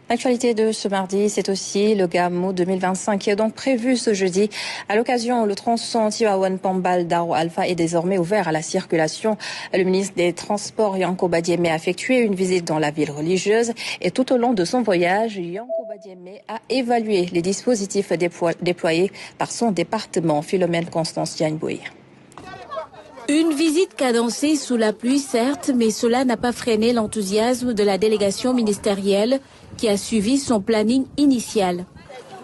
L'actualité de ce mardi, c'est aussi le Gamou 2025 qui est donc prévu ce jeudi. À l'occasion, le tronçon Tivaouane-Pambal-Darou-Alpha est désormais ouvert à la circulation. Le ministre des Transports, Yankoba Diémé, a effectué une visite dans la ville religieuse et tout au long de son voyage, Yankoba Diémé a évalué les dispositifs déployés par son département. Philomène Constance Diagne-Bouy. Une visite cadencée sous la pluie, certes, mais cela n'a pas freiné l'enthousiasme de la délégation ministérielle qui a suivi son planning initial.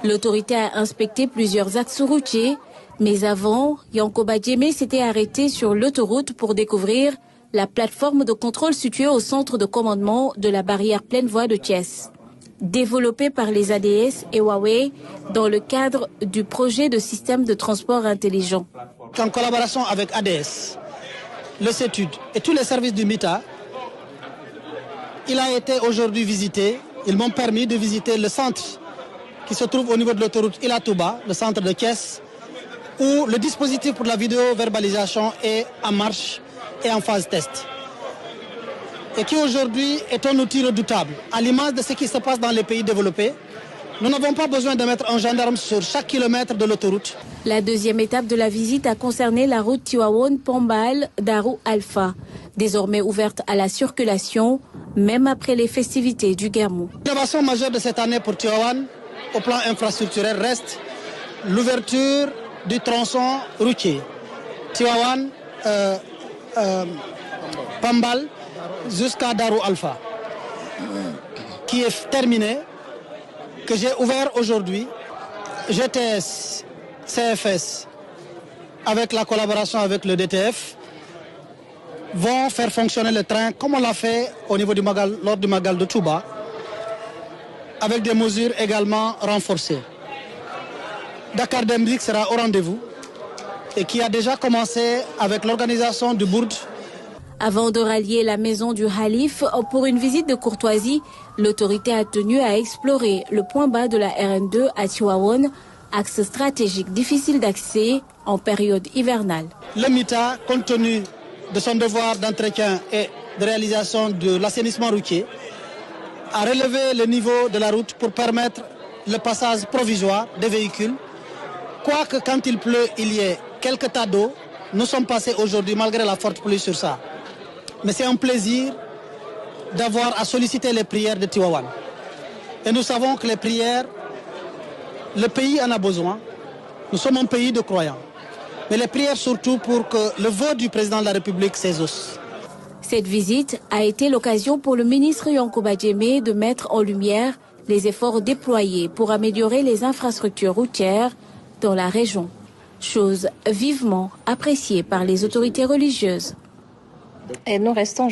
L'autorité a inspecté plusieurs axes routiers, mais avant, Yankoba Diémé s'était arrêté sur l'autoroute pour découvrir la plateforme de contrôle située au centre de commandement de la barrière pleine voie de Thiès. Développée par les ADS et Huawei dans le cadre du projet de système de transport intelligent. En collaboration avec ADS, le CETUD et tous les services du MITA, il a été aujourd'hui visité. Ils m'ont permis de visiter le centre qui se trouve au niveau de l'autoroute Ila Touba, le centre de Thiès, où le dispositif pour la vidéo-verbalisation est en marche et en phase test. Et qui aujourd'hui est un outil redoutable, à l'image de ce qui se passe dans les pays développés. Nous n'avons pas besoin de mettre un gendarme sur chaque kilomètre de l'autoroute. La deuxième étape de la visite a concerné la route Tivaouane-Pambal-Darou-Alpha, désormais ouverte à la circulation, même après les festivités du Gamou. L'innovation majeure de cette année pour Tivaouane, au plan infrastructurel, reste l'ouverture du tronçon routier. Tivaouane-Pambal jusqu'à Darou-Alpha, qui est terminé, que j'ai ouvert aujourd'hui. GTS, CFS, avec la collaboration avec le DTF, vont faire fonctionner le train comme on l'a fait au niveau du Magal, lors du Magal de Touba, avec des mesures également renforcées. Dakar Dem Dikk sera au rendez-vous et qui a déjà commencé avec l'organisation du Bourd. Avant de rallier la maison du Halif pour une visite de courtoisie, l'autorité a tenu à explorer le point bas de la RN2 à Tivaouane, axe stratégique difficile d'accès en période hivernale. Le MITA, compte tenu de son devoir d'entretien et de réalisation de l'assainissement routier, a relevé le niveau de la route pour permettre le passage provisoire des véhicules. Quoique quand il pleut, il y ait quelques tas d'eau, nous sommes passés aujourd'hui malgré la forte pluie sur ça. Mais c'est un plaisir d'avoir à solliciter les prières de Tivaouane. Et nous savons que les prières, le pays en a besoin. Nous sommes un pays de croyants. Mais les prières surtout pour que le vœu du président de la République s'exauce. Cette visite a été l'occasion pour le ministre Yankoba Diémé de mettre en lumière les efforts déployés pour améliorer les infrastructures routières dans la région. Chose vivement appréciée par les autorités religieuses. Et nous restons